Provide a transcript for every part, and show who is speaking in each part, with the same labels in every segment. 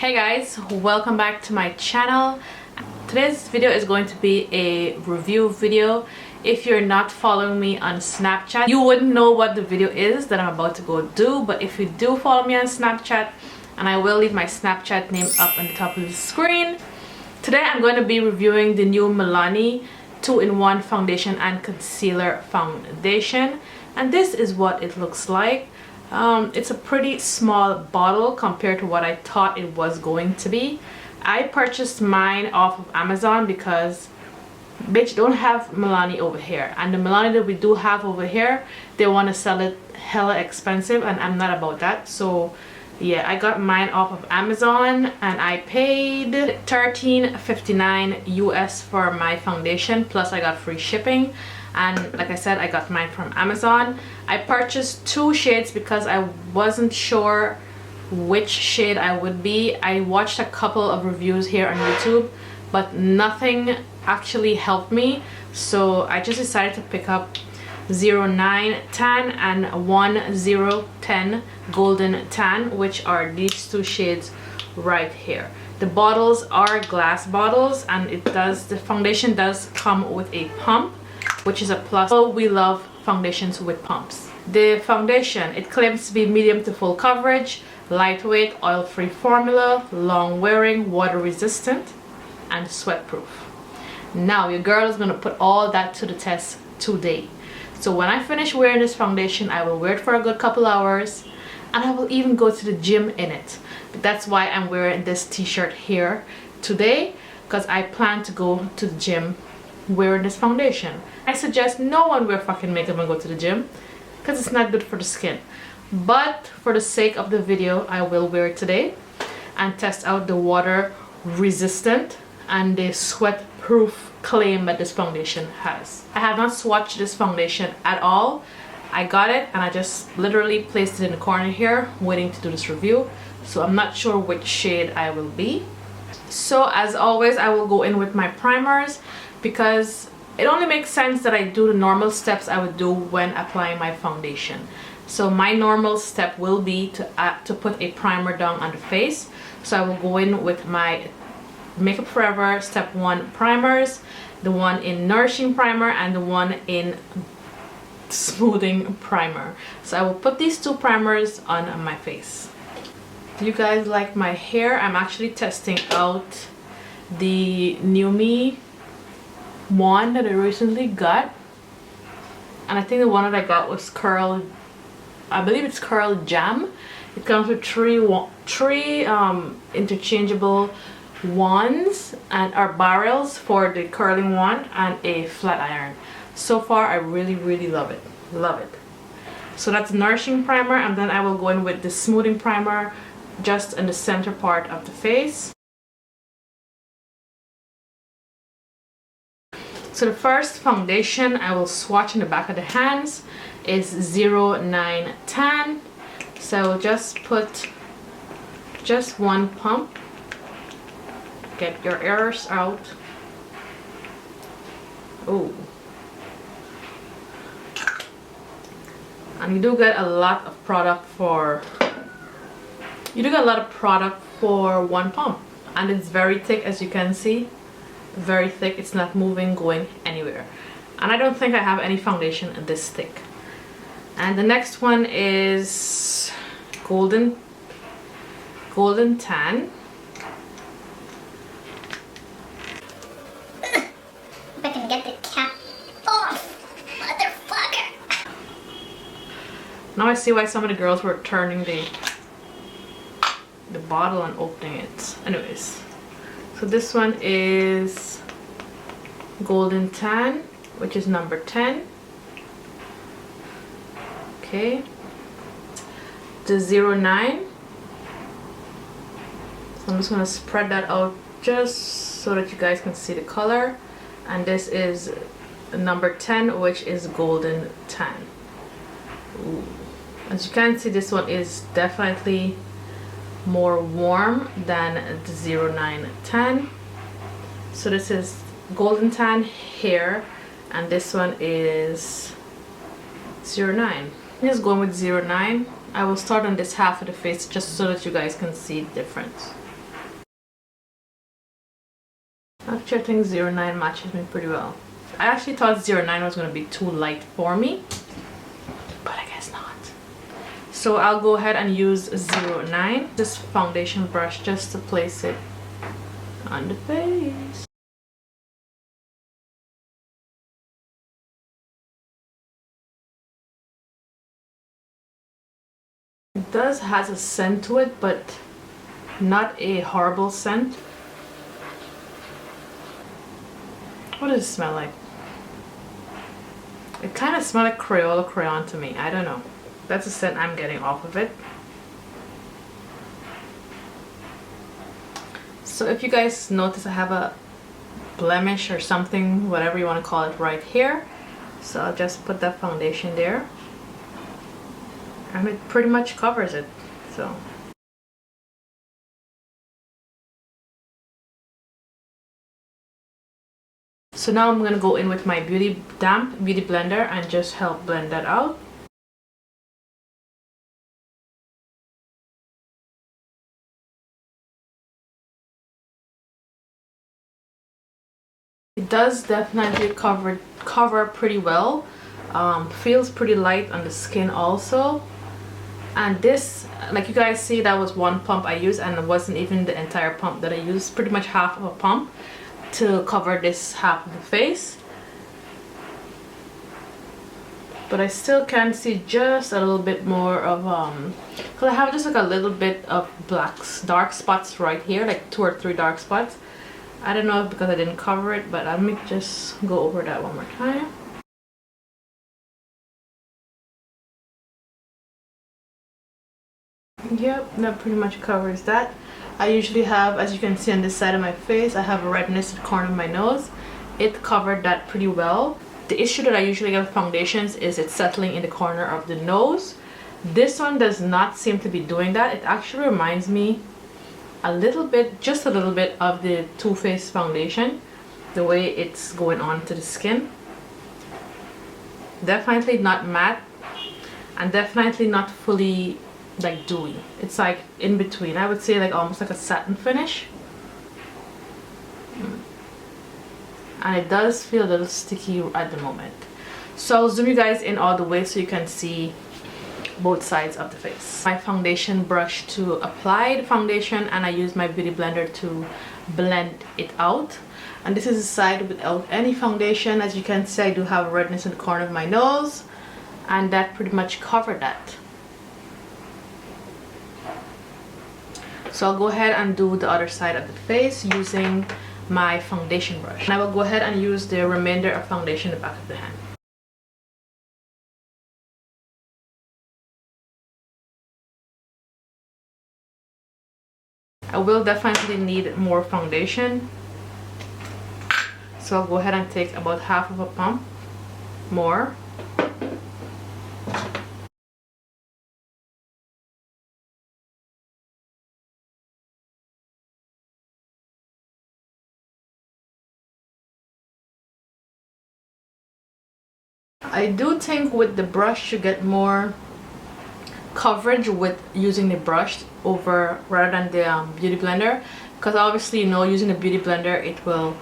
Speaker 1: Hey guys, welcome back to my channel. Today's video is going to be a review video. If you're not following me on Snapchat, you wouldn't know what the video is that I'm about to go do, but if you do follow me on Snapchat, and I will leave my Snapchat name up on the top of the screen, today I'm going to be reviewing the new Milani 2-in-1 foundation and concealer foundation, and this is what it looks like. It's a pretty small bottle compared to what I thought it was going to be. I purchased mine off of Amazon because bitch don't have Milani over here, and the Milani that we do have over here, they want to sell it hella expensive, and I'm not about that. So yeah, I got mine off of Amazon and I paid $13.59 US for my foundation, plus I got free shipping. And like I said, I got mine from Amazon. I purchased 2 shades because I wasn't sure which shade I would be. I watched a couple of reviews here on YouTube, but nothing actually helped me, so I just decided to pick up 09 Tan and 1010 Golden Tan, which are these 2 shades right here. The bottles are glass bottles, and the foundation does come with a pump, which is a plus. So we love foundations with pumps. The foundation, it claims to be medium to full coverage, lightweight, oil-free formula, long wearing, water resistant, and sweat proof. Now your girl is gonna put all that to the test today. So when I finish wearing this foundation, I will wear it for a good couple hours, and I will even go to the gym in it. But that's why I'm wearing this t-shirt here today, because I plan to go to the gym wearing this foundation. I suggest no one wear fucking makeup and go to the gym because it's not good for the skin, but for the sake of the video, I will wear it today and test out the water resistant and the sweat proof claim that this foundation has. I have not swatched this foundation at all. I got it and I just literally placed it in the corner here waiting to do this review, so I'm not sure which shade I will be. So as always, I will go in with my primers because it only makes sense that I do the normal steps I would do when applying my foundation. So my normal step will be to put a primer down on the face. So I will go in with my Makeup Forever Step 1 primers, the one in Nourishing Primer and the one in Smoothing Primer. So I will put these 2 primers on my face. Do you guys like my hair? I'm actually testing out the M.U.F.E one that I recently got, and I think the one that I got was curl, I believe it's curl jam. It comes with three interchangeable wands and or barrels for the curling wand and a flat iron. So far I really love it. So that's Nourishing Primer, and then I will go in with the Smoothing Primer just in the center part of the face. So the first foundation I will swatch in the back of the hands is 09 Tan. So I will just put just 1 pump. Get your errors out. Oh. And you do get a lot of product for 1 pump, and it's very thick, as you can see. Very thick. It's not moving, going anywhere, and I don't think I have any foundation this thick. And the next one is Golden Tan.
Speaker 2: If I can get the cap off, motherfucker.
Speaker 1: Now I see why some of the girls were turning the bottle and opening it. Anyways, so this one is Golden Tan, which is number 10. Okay. The 09. So I'm just going to spread that out just so that you guys can see the color. And this is number 10, which is Golden Tan. Ooh. As you can see, this one is definitely more warm than the 09 Tan. So this is Golden Tan here, and this one is 09. I'm just going with 09. I will start on this half of the face just so that you guys can see the difference. Actually, I think 09 matches me pretty well. I actually thought 09 was going to be too light for me, but I guess not. So I'll go ahead and use 09, this foundation brush, just to place it on the face. It does has a scent to it, but not a horrible scent. What does it smell like? It kind of smells like Crayola crayon to me. I don't know. That's the scent I'm getting off of it. So if you guys notice, I have a blemish or something, whatever you want to call it, right here. So I'll just put that foundation there. And it pretty much covers it. So now I'm gonna go in with my damp beauty blender and just help blend that out. It does definitely cover pretty well. Feels pretty light on the skin also. And this, like you guys see, that was one pump I used, and it wasn't even the entire pump that I used, pretty much half of a pump to cover this half of the face. But I still can see just a little bit more of because I have just like a little bit of dark spots right here, like 2 or 3 dark spots. I don't know if because I didn't cover it, but let me just go over that one more time. Yep, that pretty much covers that. I usually have, as you can see on this side of my face, I have a redness at the corner of my nose. It covered that pretty well. The issue that I usually get with foundations is it's settling in the corner of the nose. This one does not seem to be doing that. It actually reminds me a little bit, just a little bit, of the Too Faced foundation, the way it's going on to the skin. Definitely not matte, and definitely not fully like dewy. It's like in between. I would say like almost like a satin finish. And it does feel a little sticky at the moment. So I'll zoom you guys in all the way so you can see both sides of the face. My foundation brush to apply the foundation, and I use my beauty blender to blend it out. And this is the side without any foundation. As you can see, I do have a redness in the corner of my nose, and that pretty much covered that. So I'll go ahead and do the other side of the face using my foundation brush. And I will go ahead and use the remainder of foundation in the back of the hand. I will definitely need more foundation. So I'll go ahead and take about half of a pump more. I do think with the brush you get more coverage with using the brush over rather than the beauty blender, because obviously, you know, using the beauty blender, it will,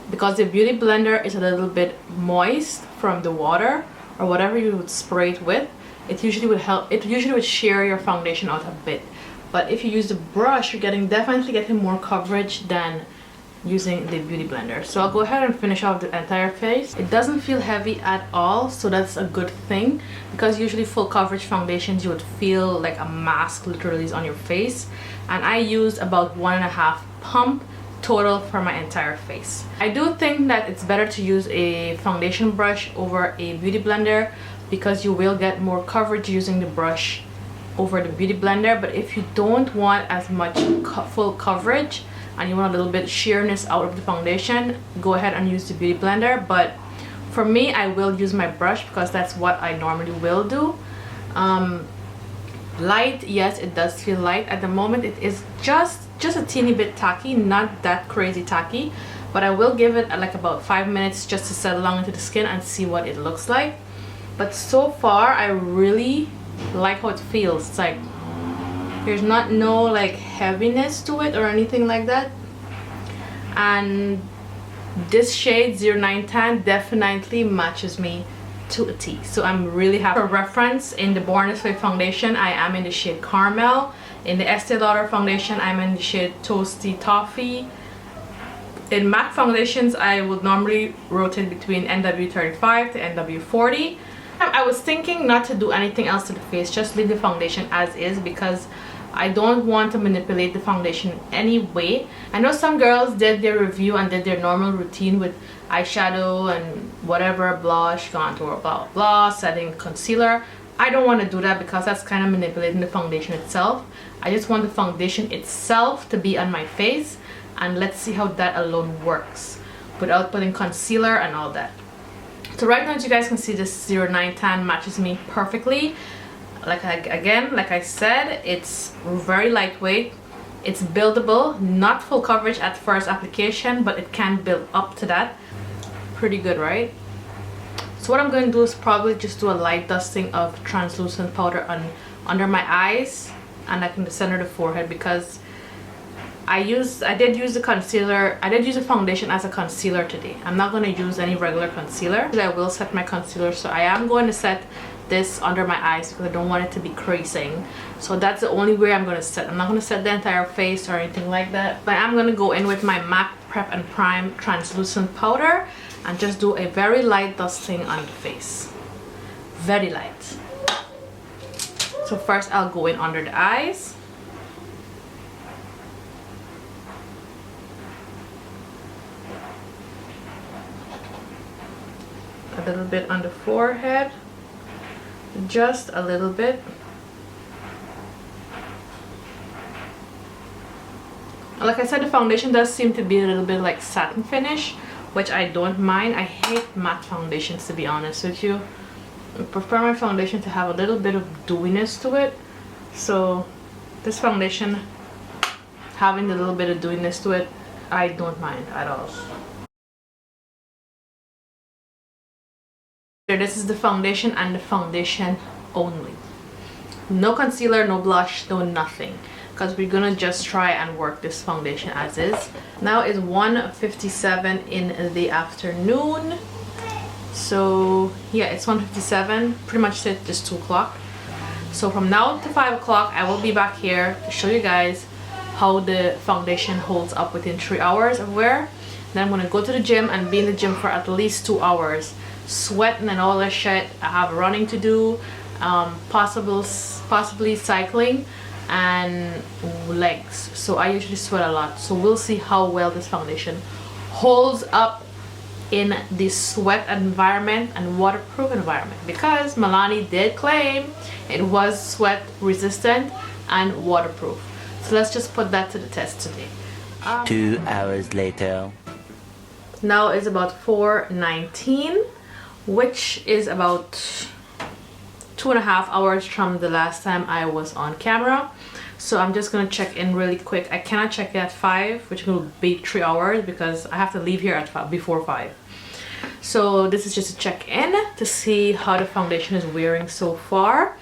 Speaker 1: because the beauty blender is a little bit moist from the water or whatever you would spray it with, it usually would shear your foundation out a bit. But if you use the brush, you're definitely getting more coverage than using the beauty blender. So I'll go ahead and finish off the entire face. It doesn't feel heavy at all, so that's a good thing, because usually full coverage foundations you would feel like a mask literally is on your face, and I used about 1.5 pump total for my entire face. I do think that it's better to use a foundation brush over a beauty blender, because you will get more coverage using the brush over the beauty blender. But if you don't want as much full coverage and you want a little bit sheerness out of the foundation, go ahead and use the beauty blender. But for me, I will use my brush because that's what I normally will do. Light, yes, it does feel light at the moment. It is just a teeny bit tacky, not that crazy tacky, but I will give it like about 5 minutes just to settle along into the skin and see what it looks like. But so far I really like how it feels. It's like there's no like heaviness to it or anything like that, and This shade 09 Tan definitely matches me to a T, so I'm really happy. For reference, in the Born This Way foundation I am in the shade Caramel. In the Estee Lauder foundation I'm in the shade Toasty Toffee. In MAC foundations I would normally rotate between NW35 to NW40. I was thinking not to do anything else to the face, just leave the foundation as is, because I don't want to manipulate the foundation in any way. I know some girls did their review and did their normal routine with eyeshadow and whatever, blush, contour, blah blah blah, setting, concealer. I don't want to do that because that's kind of manipulating the foundation itself. I just want the foundation itself to be on my face, and let's see how that alone works without putting concealer and all that. So right now, as you guys can see, this 09 Tan matches me perfectly. Like I said, it's very lightweight, it's buildable, not full coverage at first application, but it can build up to that. Pretty good, right? So what I'm going to do is probably just do a light dusting of translucent powder on under my eyes and like in the center of the forehead, because I did use the concealer, I did use the foundation as a concealer today. I'm not going to use any regular concealer. I will set my concealer, so I am going to set this under my eyes because I don't want it to be creasing. So that's the only way I'm going to set. I'm not going to set the entire face or anything like that, but I'm going to go in with my MAC Prep and Prime translucent powder and just do a very light dusting on the face. Very light. So first I'll go in under the eyes. A little bit on the forehead, just a little bit. Like I said, the foundation does seem to be a little bit like satin finish, which I don't mind. I hate matte foundations, to be honest with you. I prefer my foundation to have a little bit of dewiness to it. So this foundation having a little bit of dewiness to it, I don't mind at all. This is the foundation and the foundation only. No concealer, no blush, no nothing, because we're gonna just try and work this foundation as is. Now it's 1:57 in the afternoon. So yeah, it's 1:57, pretty much it's just 2 o'clock. So from now to 5 o'clock I will be back here to show you guys how the foundation holds up within 3 hours of wear. Then I'm gonna go to the gym and be in the gym for at least 2 hours, sweating and all that shit. I have running to do, possibly cycling and legs. So I usually sweat a lot. So we'll see how well this foundation holds up in this sweat environment and waterproof environment, because Milani did claim it was sweat resistant and waterproof. So let's just put that to the test today.
Speaker 3: 2 hours later.
Speaker 1: Now it's about 4:19, which is about 2.5 hours from the last time I was on camera. So I'm just gonna check in really quick. I cannot check at 5, which will be 3 hours, because I have to leave here at 5, before 5. So this is just a check-in to see how the foundation is wearing so far.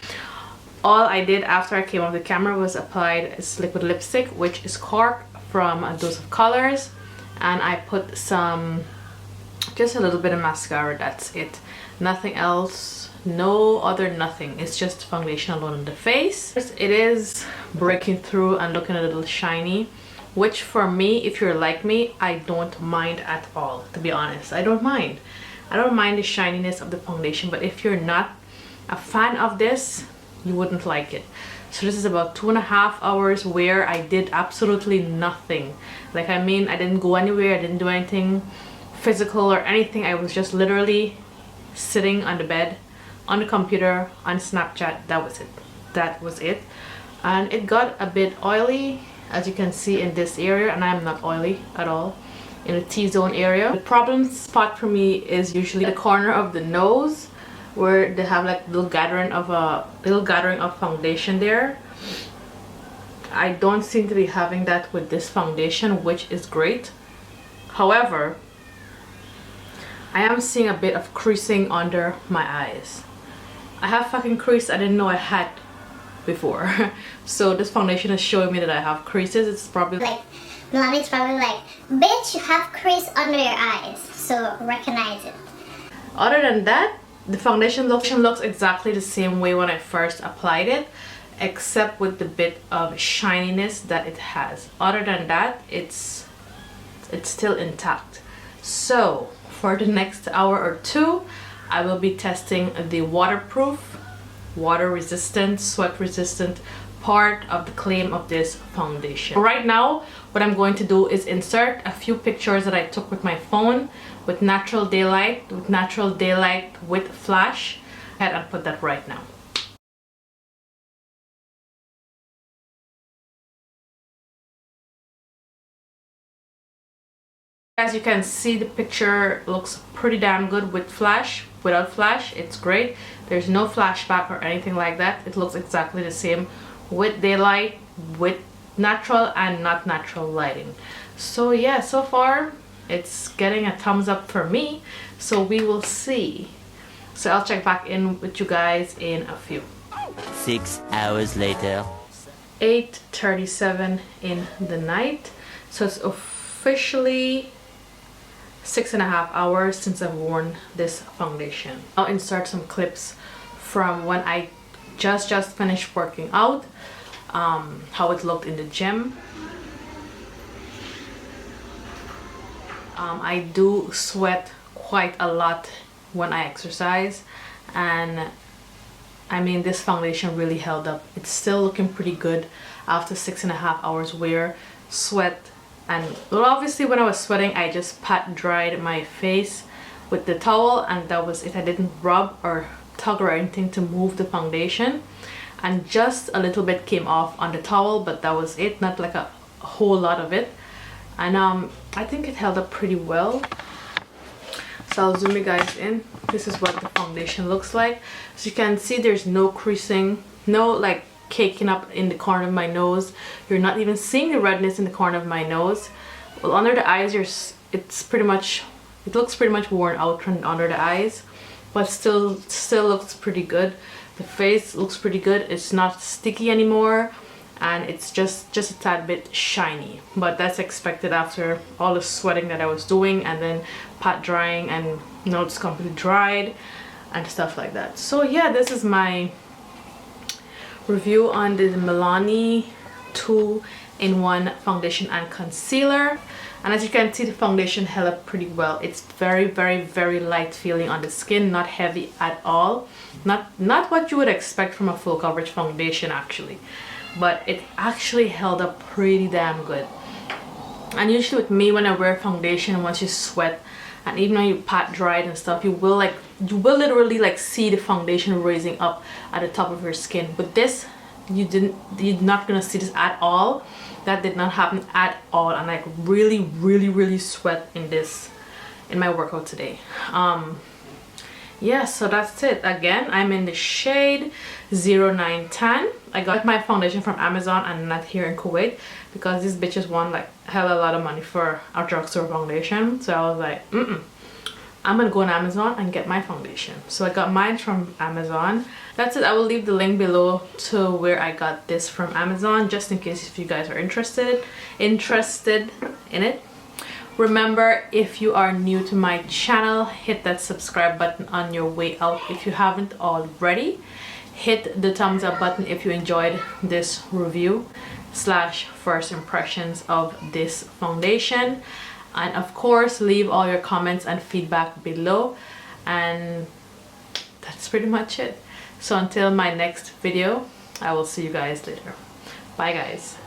Speaker 1: All I did after I came off the camera was applied this liquid lipstick, which is Cork from A Dose of Colors, and I put just a little bit of mascara. That's it, nothing else, no other nothing. It's just foundation alone on the face. It is breaking through and looking a little shiny, which for me, if you're like me, I don't mind at all, to be honest. I don't mind the shininess of the foundation, but if you're not a fan of this, you wouldn't like it. So this is about 2.5 hours where I did absolutely nothing. Like, I mean, I didn't go anywhere, I didn't do anything physical or anything. I was just literally sitting on the bed, on the computer, on Snapchat. That was it. And it got a bit oily, as you can see in this area, and I'm not oily at all in the T-zone area. The problem spot for me is usually the corner of the nose, where they have like little gathering of foundation there. I don't seem to be having that with this foundation, which is great. However, I am seeing a bit of creasing under my eyes. I have fucking crease I didn't know I had before. So this foundation is showing me that I have creases. It's probably
Speaker 2: like Milani's probably like, bitch, you have crease under your eyes, so recognize it.
Speaker 1: Other than that, the foundation looks exactly the same way when I first applied it, except with the bit of shininess that it has. Other than that, it's still intact. So for the next hour or two, I will be testing the waterproof, water resistant, sweat resistant part of the claim of this foundation. Right now, what I'm going to do is insert a few pictures that I took with my phone with natural daylight, with flash. And I'll put that right now. As you can see, the picture looks pretty damn good with flash. Without flash, it's great. There's no flashback or anything like that. It looks exactly the same with daylight, with natural and not natural lighting. So yeah, so far it's getting a thumbs up for me, so we will see. So I'll check back in with you guys in a few.
Speaker 3: 6 hours later.
Speaker 1: 8:37 in the night, so it's officially 6.5 hours since I've worn this foundation. I'll insert some clips from when I just finished working out, how it looked in the gym. I do sweat quite a lot when I exercise, and I mean, this foundation really held up. It's still looking pretty good after 6.5 hours wear. Sweat, and well, obviously when I was sweating, I just pat dried my face with the towel, and that was it. I didn't rub or tug or anything to move the foundation, and just a little bit came off on the towel, but that was it, not like a whole lot of it. And I think it held up pretty well. So I'll zoom you guys in. This is what the foundation looks like. As you can see, there's no creasing, no like caking up in the corner of my nose. You're not even seeing the redness in the corner of my nose. Well, under the eyes, it looks pretty much worn out from under the eyes, but still looks pretty good. The face looks pretty good. It's not sticky anymore, and it's just a tad bit shiny, but that's expected after all the sweating that I was doing and then pat drying, and now it's completely dried and stuff like that. So yeah, this is my review on the Milani 2-in-1 foundation and concealer. And as you can see, the foundation held up pretty well. It's very light feeling on the skin, not heavy at all. Not what you would expect from a full coverage foundation actually, but it actually held up pretty damn good. And usually with me, when I wear foundation, once you sweat and even when you pat dry it and stuff, you will literally like see the foundation raising up at the top of your skin. But this, you're not gonna see this at all. That did not happen at all, and I really sweat in my workout today. Yeah, so that's it. Again, I'm in the shade 0910. I got my foundation from Amazon and not here in Kuwait, because these bitches want like hell a lot of money for a drugstore foundation. So I was like, I'm gonna go on Amazon and get my foundation. So I got mine from Amazon. That's it. I will leave the link below to where I got this from Amazon, just in case if you guys are interested in it. Remember, if you are new to my channel, hit that subscribe button on your way out if you haven't already. Hit the thumbs up button if you enjoyed this review / first impressions of this foundation. And of course, leave all your comments and feedback below. And that's pretty much it. So until my next video, I will see you guys later. Bye guys.